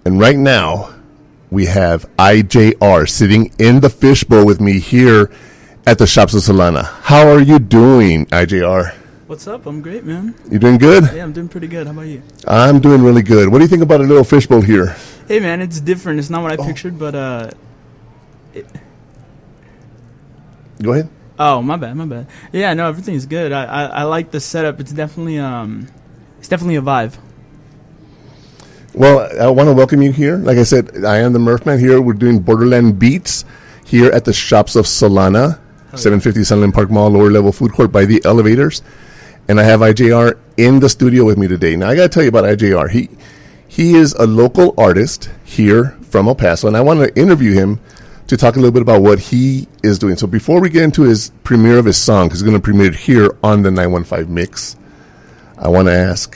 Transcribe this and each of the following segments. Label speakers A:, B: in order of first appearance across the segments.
A: And right now, we have IJR sitting in the fishbowl with me here at the Shops of Solana. How are you doing, IJR?
B: What's up? I'm great, man.
A: You doing good?
B: Yeah, I'm doing pretty good. How about you?
A: I'm doing really good. What do you think about a little fishbowl here?
B: Hey, man, it's different. It's not what I pictured, but
A: Go ahead.
B: Oh, my bad. Yeah, no, everything's good. I like the setup. It's definitely a vibe.
A: Well, I want to welcome you here. Like I said, I am the MURPH Man here. We're doing Borderland Beats here at the Shops of Solana, 750 Sunland Park Mall, lower level food court by the elevators. And I have IJR in the studio with me today. Now, I got to tell you about IJR. He is a local artist here from El Paso, and I want to interview him to talk a little bit about what he is doing. So before we get into his premiere of his song, because he's going to premiere it here on the 915 Mix, I want to ask,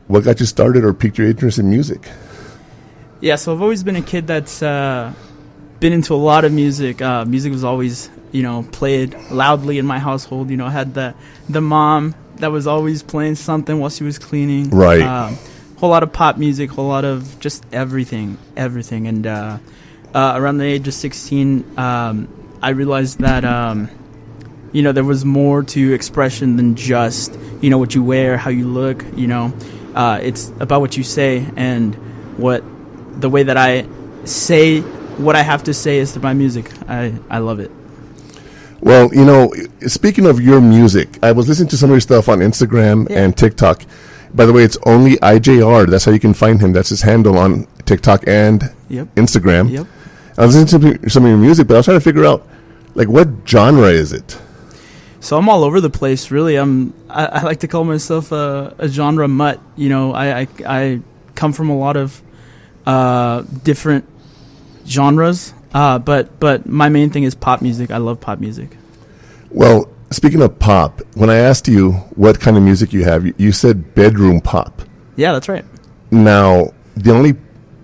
A: what got you started or piqued your interest in music?
B: Yeah, so I've always been a kid that's been into a lot of music. Music was always, played loudly in my household. I had the mom that was always playing something while she was cleaning.
A: Right.
B: Whole lot of pop music, whole lot of just everything. And around the age of 16, I realized that, there was more to expression than just, what you wear, how you look, it's about what you say, and the way that I say what I have to say is through my music. I love it.
A: Well, speaking of your music, I was listening to some of your stuff on Instagram and TikTok. By the way, it's only IJR. That's how you can find him. That's his handle on TikTok and Instagram. Yep. I was listening to some of your music, but I was trying to figure out, what genre is it?
B: So I'm all over the place, really. I like to call myself a genre mutt. I come from a lot of different genres, but my main thing is pop music. I love pop music. Well,
A: speaking of pop, when I asked you what kind of music you have, you said bedroom pop.
B: Yeah, that's right.
A: Now, the only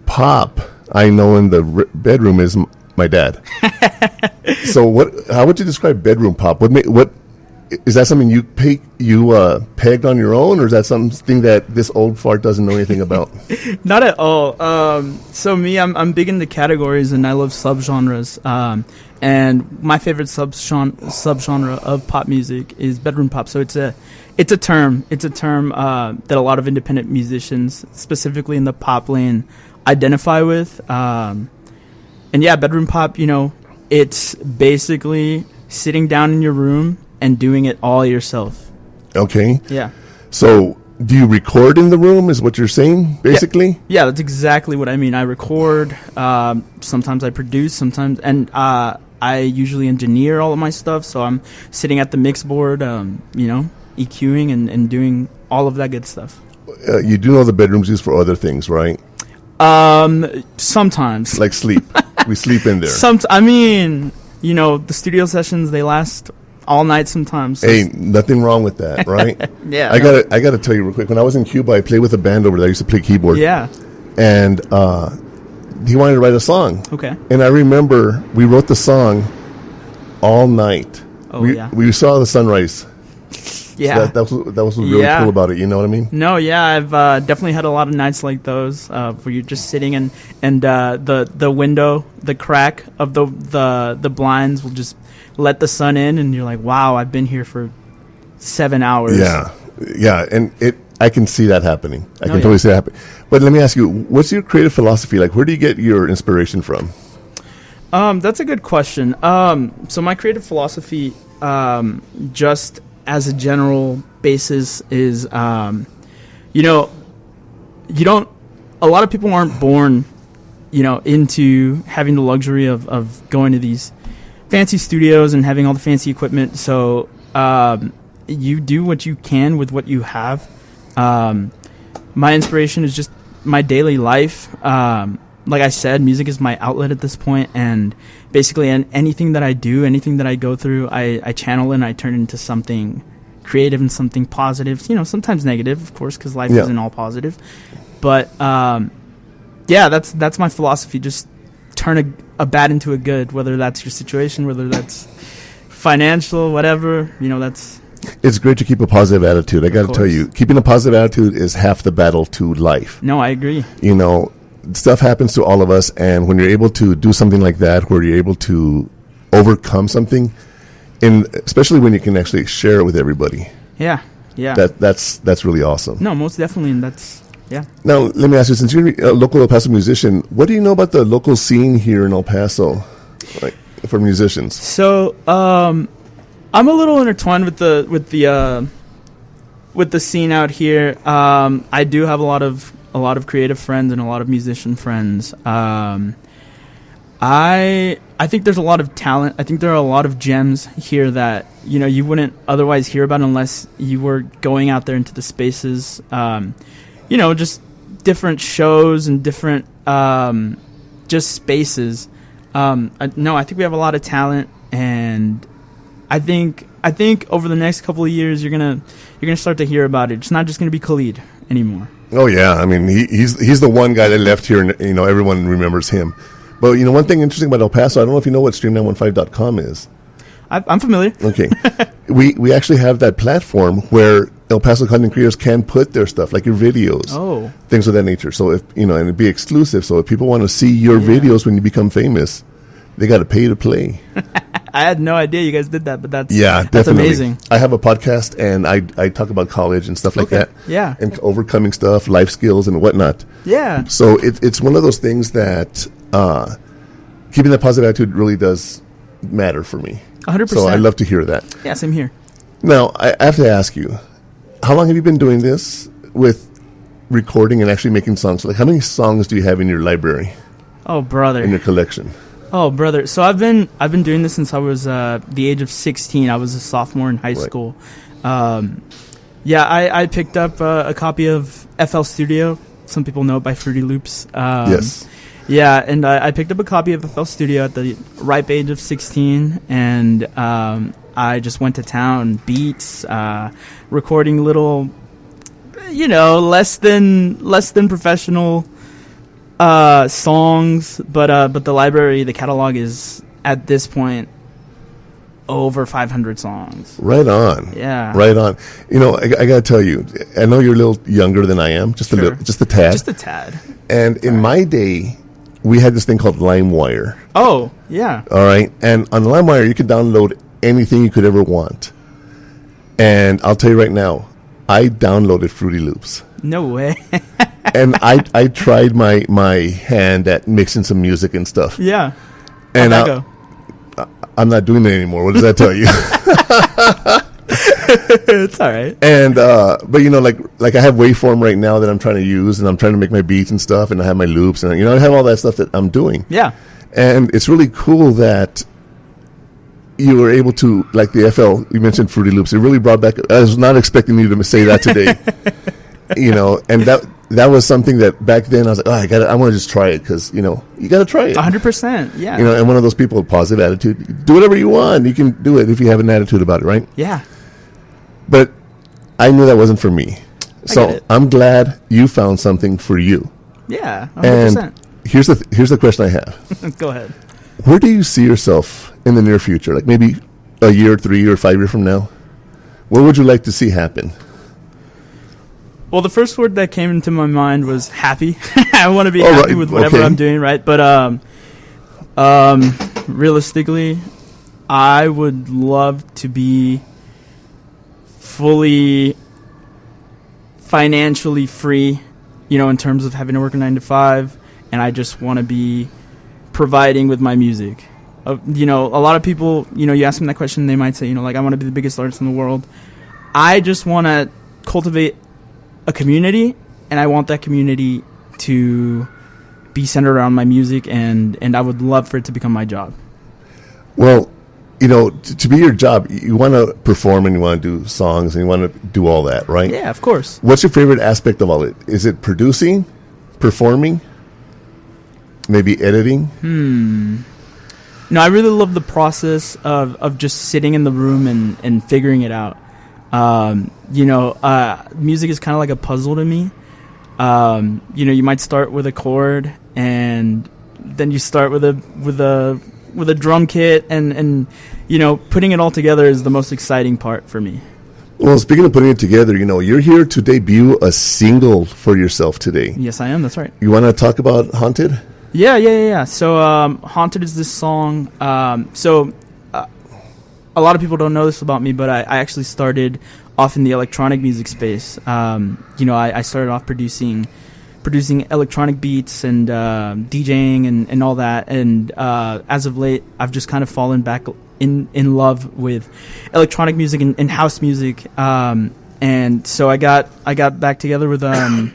A: pop I know in the bedroom is my dad. So how would you describe bedroom pop? What is that something you pegged on your own, or is that something that this old fart doesn't know anything about?
B: Not at all. So me, I'm big into categories, and I love subgenres. And my favorite subgenre of pop music is bedroom pop. So it's a term. It's a term that a lot of independent musicians, specifically in the pop lane, identify with. And yeah, bedroom pop, it's basically sitting down in your room and doing it all yourself.
A: Okay.
B: Yeah. So
A: do you record in the room is what you're saying, basically?
B: Yeah, that's exactly what I mean. I record, sometimes I produce, and I usually engineer all of my stuff, so I'm sitting at the mix board, EQing and doing all of that good stuff.
A: You do know the bedroom's used for other things, right?
B: Sometimes.
A: Like sleep. We sleep in there.
B: The studio sessions, they last all night sometimes.
A: Hey, nothing wrong with that, right?
B: Yeah.
A: I gotta tell you real quick. When I was in Cuba, I played with a band over there. I used to play keyboard.
B: Yeah.
A: And he wanted to write a song.
B: Okay.
A: And I remember we wrote the song all night.
B: Oh,
A: we saw the sunrise.
B: Yeah.
A: So that was really cool about it. You know what I mean?
B: No, yeah, I've definitely had a lot of nights like those where you're just sitting and the window, the crack of the blinds will just let the sun in, and you're like, wow, I've been here for 7 hours.
A: Yeah, and I can see that happening. I can totally see that happening. But let me ask you, what's your creative philosophy? Where do you get your inspiration from?
B: That's a good question. So my creative philosophy, just as a general basis, is, a lot of people aren't born, into having the luxury of going to these fancy studios and having all the fancy equipment. So you do what you can with what you have. My inspiration is just my daily life. Like I said, music is my outlet at this point, and basically anything that I do, anything that I go through, I channel and I turn into something creative and something positive. Sometimes negative, of course, because life isn't all positive. But that's my philosophy. Just turn a bad into a good, whether that's your situation, whether that's financial, whatever. That's.
A: It's great to keep a positive attitude. I got to tell you, keeping a positive attitude is half the battle to life.
B: No, I agree.
A: stuff happens to all of us, and when you're able to do something like that, where you're able to overcome something, and especially when you can actually share it with everybody,
B: Yeah.
A: that's really awesome.
B: No, most definitely, and that's yeah.
A: Now, let me ask you, since you're a local El Paso musician, what do you know about the local scene here in El Paso, like for musicians?
B: So, I'm a little intertwined with the scene out here. I do have a lot of creative friends and a lot of musician friends. I think there's a lot of talent. I think there are a lot of gems here that you wouldn't otherwise hear about unless you were going out there into the spaces. Just different shows and different just spaces. I think we have a lot of talent, and I think over the next couple of years you're gonna start to hear about it. It's not just gonna be Khalid anymore.
A: Oh yeah, I mean he's the one guy that left here, and everyone remembers him. But one thing interesting about El Paso, I don't know if you know what Stream915.com is.
B: I'm familiar.
A: Okay, we actually have that platform where El Paso content creators can put their stuff, like your videos, things of that nature. So if and it'd be exclusive. So if people want to see your videos when you become famous, they got to pay to play.
B: I had no idea you guys did that, but that's
A: definitely
B: amazing.
A: I have a podcast, and I talk about college and stuff like that.
B: Yeah,
A: and overcoming stuff, life skills, and whatnot.
B: Yeah.
A: So it's one of those things that keeping that positive attitude really does matter for me.
B: 100%.
A: So I love to hear that.
B: Yeah, same here.
A: Now I have to ask you, how long have you been doing this with recording and actually making songs? Like, how many songs do you have in your library?
B: Oh, brother.
A: In your collection?
B: Oh, brother. So I've been doing this since I was the age of 16. I was a sophomore in high school. I picked up a copy of FL Studio. Some people know it by Fruity Loops.
A: Yes.
B: Yeah, and I picked up a copy of FL Studio at the ripe age of 16, and I just went to town, beats, recording little, less than professional songs, but the library, the catalog is at this point over 500 songs.
A: Right on.
B: Yeah.
A: Right on. I gotta tell you, I know you're a little younger than I am, just a little, just a tad.
B: Just a tad.
A: And in my day, we had this thing called LimeWire.
B: Oh, yeah.
A: All right. And on LimeWire, you could download anything you could ever want. And I'll tell you right now, I downloaded Fruity Loops.
B: No way.
A: And I tried my hand at mixing some music and stuff.
B: Yeah.
A: And
B: how'd that go?
A: I'm not doing that anymore. What does that tell you?
B: It's all right.
A: And but like I have waveform right now that I'm trying to use, and I'm trying to make my beats and stuff, and I have my loops, and I have all that stuff that I'm doing.
B: Yeah.
A: And it's really cool that you were able to, like the FL, you mentioned Fruity Loops. It really brought back. I was not expecting you to say that today. And that was something that back then I was like, I want to just try it, because you got to try it.
B: 100%. Yeah.
A: And one of those people with positive attitude, do whatever you want. You can do it if you have an attitude about it, right?
B: Yeah.
A: But I knew that wasn't for me. So I'm glad you found something for you.
B: Yeah, 100%.
A: And here's the question I have.
B: Go ahead.
A: Where do you see yourself in the near future? Like maybe a year, 3 or 5 years from now? What would you like to see happen?
B: Well, the first word that came into my mind was happy. I want to be happy with whatever I'm doing, right? But realistically, I would love to be fully financially free, in terms of having to work a 9 to 5, and I just want to be providing with my music. A lot of people, you ask them that question, they might say, I want to be the biggest artist in the world. I just want to cultivate a community, and I want that community to be centered around my music, and I would love for it to become my job.
A: Well, to be your job, you want to perform, and you want to do songs, and you want to do all that, right?
B: Yeah, of course.
A: What's your favorite aspect of all it? Is it producing, performing, maybe editing?
B: No, I really love the process of just sitting in the room and figuring it out. Music is kind of like a puzzle to me. You might start with a chord, and then you start with a drum kit, and putting it all together is the most exciting part for me.
A: Well, speaking of putting it together, you're here to debut a single for yourself today.
B: Yes, I am. That's right.
A: You want to talk about Haunted?
B: Yeah. So, Haunted is this song. A lot of people don't know this about me, but I actually started off in the electronic music space. I started off producing electronic beats and DJing and all that. And as of late, I've just kind of fallen back in love with electronic music and house music. And so I got back together with a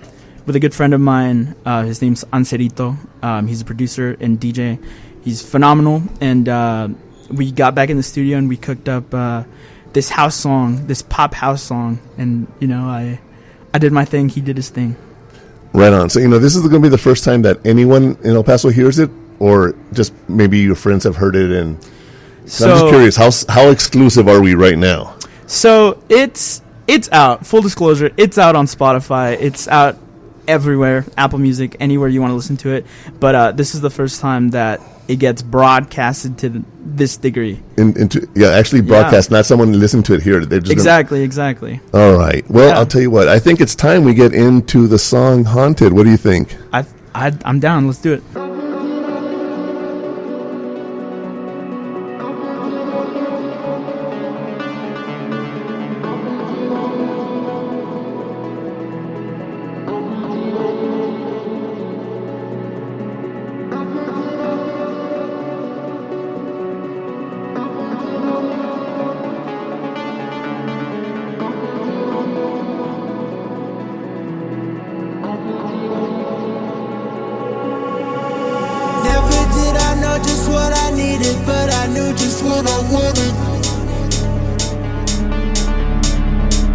B: good friend of mine. His name's Anserito. He's a producer and DJ. He's phenomenal. And we got back in the studio and we cooked up this house song, this pop house song. And, I did my thing. He did his thing.
A: Right on. So, this is going to be the first time that anyone in El Paso hears it, or just maybe your friends have heard it. And so I'm just curious, how exclusive are we right now?
B: So it's out. Full disclosure, it's out on Spotify. It's out everywhere, Apple Music, anywhere you want to listen to it. But this is the first time that it gets broadcasted to this degree. Actually broadcast, not someone listening to it here. They're just Exactly.
A: All right. Well, I'll tell you what. I think it's time we get into the song Haunted. What do you think?
B: I'm down. Let's do it.
C: But I knew just what I wanted.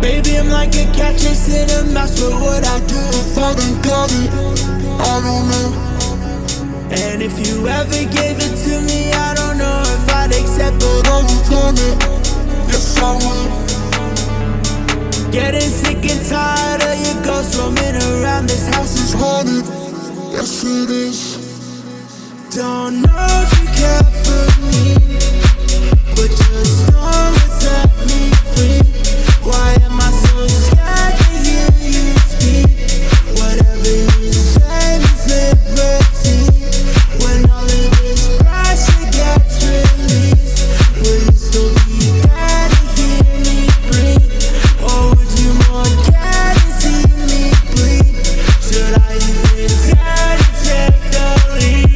C: Baby, I'm like a cat chasing a mouse. What would I do if I didn't got it? I don't know. And if you ever gave it to me, I don't know if I'd accept. But I would want it. Yes, I would. Getting sick and tired of your ghosts roaming around. This house is haunted. Yes, it is. Don't know if you care for me, but just know it set me free. Why am I so scared to hear you speak? Whatever you say is liberty. When all of this pressure gets released, will you still be there to hear me breathe? Or would you more care to see me bleed? Should I even dare to take the lead?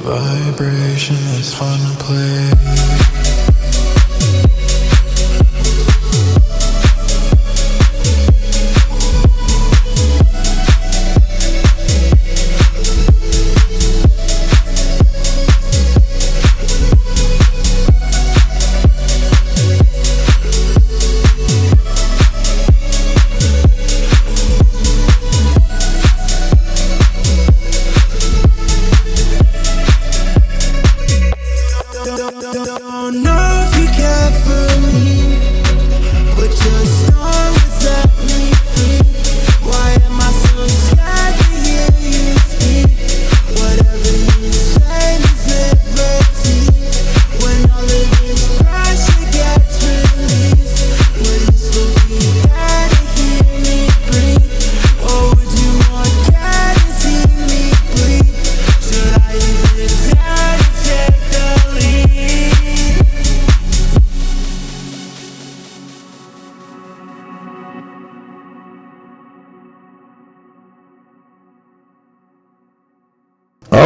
D: Vibration is fun to play.
C: Don't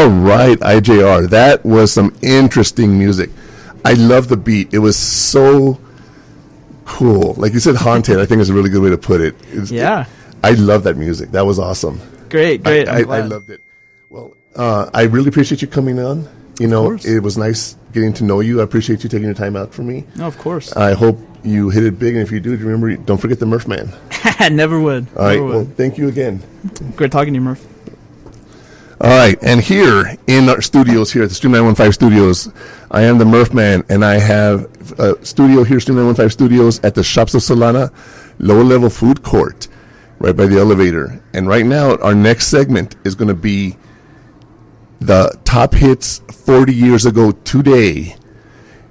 A: All right, IJR. That was some interesting music. I love the beat. It was so cool. Like you said, haunted, I think is a really good way to put it. I love that music. That was awesome.
B: Great.
A: I loved it. Well, I really appreciate you coming on. You know, it was nice getting to know you. I appreciate you taking your time out for me.
B: No, of course.
A: I hope you hit it big, and if you do, remember, don't forget the MURPH Man.
B: Never would.
A: All right, well, thank you again.
B: Great talking to you, Murph.
A: All right, and here in our studios here at the Stream915 Studios, I am the MURPH Man, and I have a studio here, Stream915 Studios, at the Shops of Solana, lower-level food court, right by the elevator. And right now, our next segment is going to be the top hits 40 years ago today